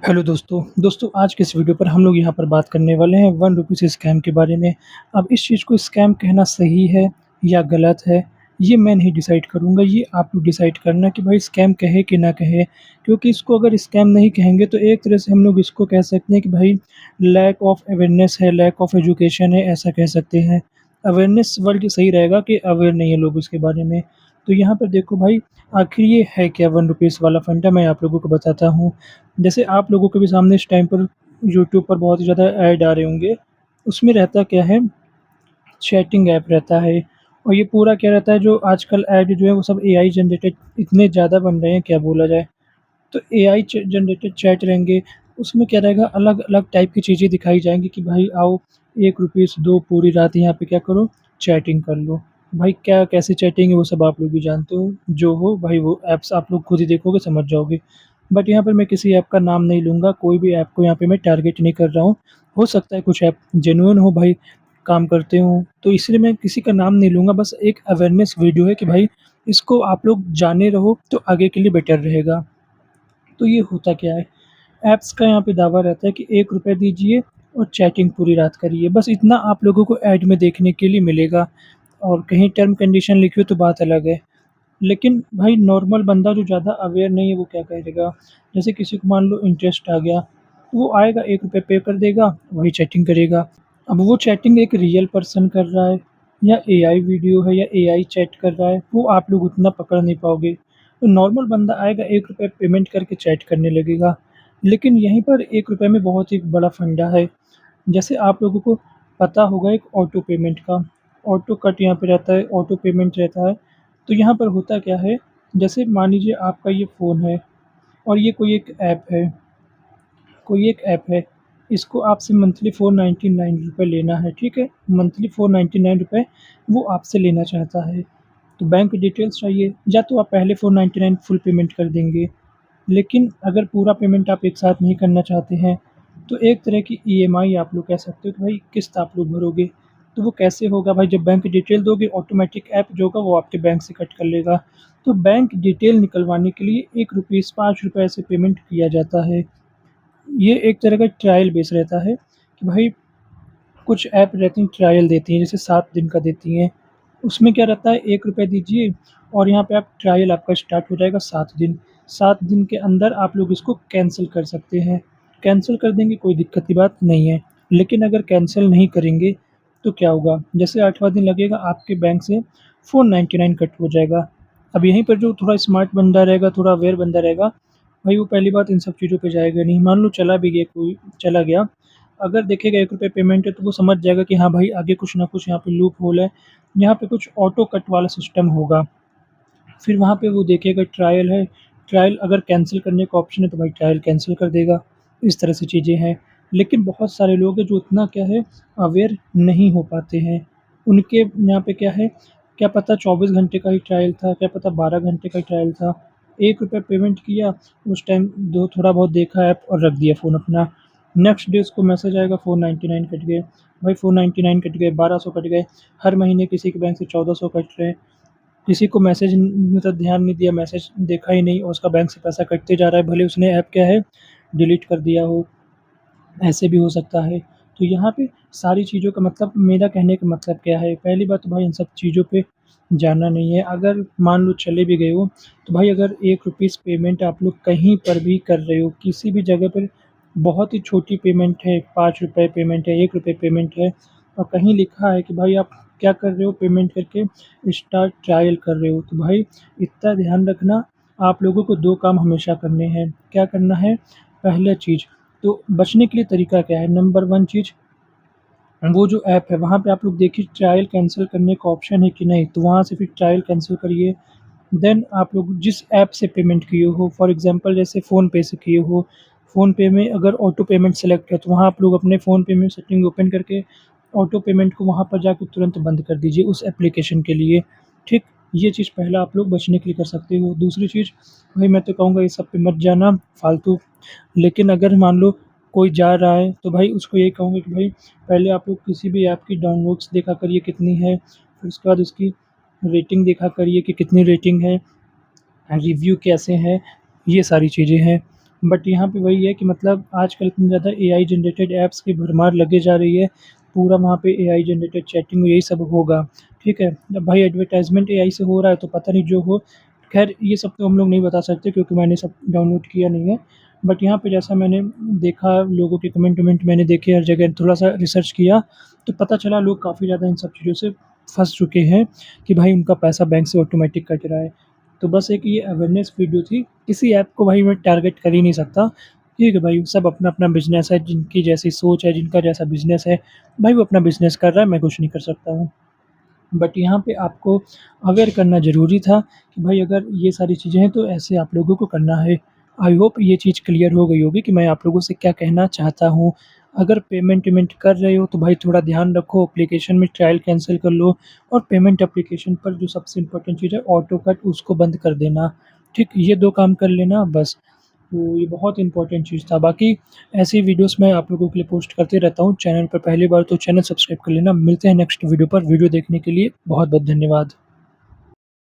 Hello दोस्तों आज के इस वीडियो पर हम लोग यहाँ पर बात करने वाले हैं ₹1 स्कैम के बारे में। अब इस चीज़ को स्कैम कहना सही है या गलत है, ये मैं नहीं डिसाइड करूँगा, ये आप लोग डिसाइड करना कि भाई स्कैम कहे कि ना कहे। क्योंकि इसको अगर स्कैम नहीं कहेंगे तो एक तरह से हम लोग इसको कह सकते हैं कि भाई लैक ऑफ अवेयरनेस है, लैक ऑफ एजुकेशन है, ऐसा कह सकते हैं। अवेयरनेस वर्ड सही रहेगा कि अवेयर नहीं है लोग उसके बारे में। तो यहाँ पर देखो भाई, आखिर ये है क्या ₹1 वाला फंडा, मैं आप लोगों को बताता हूँ। जैसे आप लोगों के भी सामने इस टाइम पर यूट्यूब पर बहुत ही ज़्यादा ऐड आ रहे होंगे। उसमें रहता क्या है, चैटिंग ऐप रहता है और ये पूरा क्या रहता है, जो आजकल ऐड जो है वो सब एआई जनरेटेड इतने ज़्यादा बन रहे हैं, क्या बोला जाए। तो एआई जनरेटेड चैट रहेंगे, उसमें क्या रहेगा, अलग-अलग टाइप की चीज़ें दिखाई जाएँगी कि भाई आओ ₹1 दो, पूरी रात यहाँ पे क्या करो, चैटिंग कर लो। भाई क्या कैसी चैटिंग है वो सब आप लोग भी जानते हो, जो हो भाई वो ऐप्स आप लोग खुद ही देखोगे समझ जाओगे। बट यहाँ पर मैं किसी ऐप का नाम नहीं लूँगा, कोई भी ऐप को यहाँ पे मैं टारगेट नहीं कर रहा हूँ। हो सकता है कुछ ऐप जेन्युइन हो भाई, काम करते हों, तो इसलिए मैं किसी का नाम नहीं लूँगा, बस एक अवेयरनेस वीडियो है कि भाई इसको आप लोग जाने रहो तो आगे के लिए बेटर रहेगा। तो ये होता क्या है, ऐप्स का यहाँ पे दावा रहता है कि ₹1 दीजिए और चैटिंग पूरी रात करिए, बस इतना आप लोगों को ऐड में देखने के लिए मिलेगा और कहीं टर्म कंडीशन लिखी हो तो बात अलग है। लेकिन भाई नॉर्मल बंदा जो ज़्यादा अवेयर नहीं है वो क्या करेगा? जैसे किसी को मान लो इंटरेस्ट आ गया, तो वो आएगा ₹1 पे कर देगा, वही चैटिंग करेगा। अब वो चैटिंग एक रियल पर्सन कर रहा है या एआई वीडियो है या एआई चैट कर रहा है, वो आप लोग उतना पकड़ नहीं पाओगे। तो नॉर्मल बंदा आएगा ₹1 पेमेंट करके चैट करने लगेगा। लेकिन यहीं पर ₹1 में बहुत ही बड़ा फंडा है। जैसे आप लोगों को पता होगा एक ऑटो पेमेंट का, ऑटो कट यहाँ पे रहता है, ऑटो पेमेंट रहता है। तो यहाँ पर होता क्या है, जैसे मान लीजिए आपका ये फ़ोन है और ये कोई एक ऐप है, इसको आपसे मंथली ₹499 लेना है, ठीक है? मंथली ₹499 वो आपसे लेना चाहता है। तो बैंक डिटेल्स चाहिए, या तो आप पहले 499 फुल पेमेंट कर देंगे, लेकिन अगर पूरा पेमेंट आप एक साथ नहीं करना चाहते हैं, तो एक तरह की ईएमआई आप लोग कह सकते हो कि भाई किस्त आप लोग भरोगे। तो वो कैसे होगा भाई, जब बैंक डिटेल दोगे ऑटोमेटिक ऐप जो होगा वो आपके बैंक से कट कर लेगा। तो बैंक डिटेल निकलवाने के लिए ₹1 ₹5 ऐसे पेमेंट किया जाता है। ये एक तरह का ट्रायल बेस रहता है कि भाई कुछ ऐप रहती हैं ट्रायल देती हैं, जैसे 7 दिन का देती हैं। उसमें क्या रहता है, ₹1 दीजिए और यहाँ पे आप ट्रायल आपका स्टार्ट हो जाएगा 7 दिन। 7 दिन के अंदर आप लोग इसको कैंसल कर सकते हैं। कैंसल कर देंगे कोई दिक्कत की बात नहीं है। लेकिन अगर कैंसल नहीं करेंगे तो क्या होगा, जैसे 8वाँ दिन लगेगा आपके बैंक से 499 कट हो जाएगा। अब यहीं पर जो थोड़ा स्मार्ट बंदा रहेगा, थोड़ा अवेयर बंदा रहेगा, भाई वो पहली बात इन सब चीज़ों पे जाएगा नहीं। मान लो चला गया, अगर देखेगा ₹1 पेमेंट है तो वो समझ जाएगा कि हाँ भाई आगे कुछ ना कुछ यहाँ पे लूप होल है, यहाँ पे कुछ ऑटो कट वाला सिस्टम होगा। फिर वहाँ पे वो देखेगा ट्रायल है, ट्रायल अगर कैंसल करने का ऑप्शन है तो भाई ट्रायल कैंसल कर देगा। इस तरह से चीज़ें हैं। लेकिन बहुत सारे लोग हैं जो उतना क्या है, अवेयर नहीं हो पाते हैं। उनके यहाँ पे क्या है, क्या पता 24 घंटे का ही ट्रायल था, क्या पता 12 घंटे का ट्रायल था। ₹1 पेमेंट किया, उस टाइम दो थोड़ा बहुत देखा ऐप और रख दिया फ़ोन अपना। नेक्स्ट डे उसको मैसेज आएगा 499 कट गए। भाई 499 कट गए, 1200 कट गए। हर महीने किसी के बैंक से 1400 कट रहे हैं। किसी को मैसेज मतलब ध्यान नहीं दिया, मैसेज देखा ही नहीं और उसका बैंक से पैसा कटते जा रहा है, भले उसने ऐप क्या है, डिलीट कर दिया हो, ऐसे भी हो सकता है। तो यहाँ पे सारी चीज़ों का मतलब, मेरा कहने का मतलब क्या है, पहली बात तो भाई इन सब चीज़ों पे जाना नहीं है। अगर मान लो चले भी गए हो, तो भाई अगर ₹1 पेमेंट आप लोग कहीं पर भी कर रहे हो, किसी भी जगह पर बहुत ही छोटी पेमेंट है, ₹5 पेमेंट है, ₹1 पेमेंट है और कहीं लिखा है कि भाई आप क्या कर रहे हो पेमेंट करके, स्टार्ट ट्रायल कर रहे हो, तो भाई इतना ध्यान रखना, आप लोगों को 2 काम हमेशा करने हैं। क्या करना है? पहला चीज़, तो बचने के लिए तरीका क्या है? नंबर 1 चीज़, वो जो ऐप है वहाँ पे आप लोग देखिए ट्रायल कैंसल करने का ऑप्शन है कि नहीं, तो वहाँ से फिर ट्रायल कैंसल करिए। देन आप लोग जिस ऐप से पेमेंट किए हो, फॉर एग्ज़ाम्पल जैसे फ़ोनपे से किए हो, फ़ोनपे में अगर ऑटो पेमेंट सेलेक्ट है तो वहाँ आप लोग अपने फ़ोनपे में सेटिंग ओपन करके ऑटो पेमेंट को वहाँ पर जाके तुरंत बंद कर दीजिए उस एप्लीकेशन के लिए, ठीक? ये चीज़ पहला आप लोग बचने के लिए कर सकते हो। दूसरी चीज़, भाई मैं तो कहूँगा ये सब पे मत जाना फ़ालतू। लेकिन अगर मान लो कोई जा रहा है तो भाई उसको यही कहूँगा कि भाई पहले आप लोग किसी भी ऐप की डाउनलोड्स देखा करिए कितनी है, फिर उसके बाद उसकी रेटिंग देखा करिए कि कितनी रेटिंग है, रिव्यू कैसे हैं, ये सारी चीज़ें हैं। बट यहाँ पे वही है कि मतलब आजकल इतनी ज़्यादा एआई जनरेटेड ऐप्स की भरमार लगे जा रही है, पूरा वहाँ पे एआई जनरेटेड चैटिंग यही सब होगा, ठीक है? अब भाई एडवर्टाइज़मेंट एआई से हो रहा है तो पता नहीं जो हो, ख़ैर ये सब तो हम लोग नहीं बता सकते क्योंकि मैंने सब डाउनलोड किया नहीं है। बट यहाँ पे जैसा मैंने देखा लोगों के कमेंट-वमेंट मैंने देखे हर जगह थोड़ा-सा रिसर्च किया, तो पता चला लोग काफ़ी ज़्यादा इन सब चीज़ों से फँस चुके हैं कि भाई उनका पैसा बैंक से ऑटोमेटिक कट रहा है। तो बस एक ये अवेयरनेस वीडियो थी, किसी ऐप को भाई मैं टारगेट कर ही नहीं सकता। ठीक है भाई, सब अपना-अपना बिज़नेस है, जिनकी जैसी सोच है, जिनका जैसा बिज़नेस है, भाई वो अपना बिज़नेस कर रहा है, मैं कुछ नहीं कर सकता हूँ। बट यहाँ पे आपको अवेयर करना ज़रूरी था कि भाई अगर ये सारी चीज़ें हैं तो ऐसे आप लोगों को करना है। आई होप ये चीज़ क्लियर हो गई होगी कि मैं आप लोगों से क्या कहना चाहता हूँ। अगर पेमेंट-वेमेंट कर रहे हो तो भाई थोड़ा ध्यान रखो, एप्लीकेशन में ट्रायल कैंसल कर लो और पेमेंट एप्लीकेशन पर जो सबसे इम्पोर्टेंट चीज़ है ऑटो कट उसको बंद कर देना। ठीक, ये 2 काम कर लेना बस। तो ये बहुत इम्पोर्टेंट चीज़ था। बाकी ऐसी वीडियोज़ मैं आप लोगों के लिए पोस्ट करते रहता हूँ। चैनल पर पहली बार तो चैनल सब्सक्राइब कर लेना। मिलते हैं नेक्स्ट वीडियो पर। वीडियो देखने के लिए बहुत-बहुत धन्यवाद।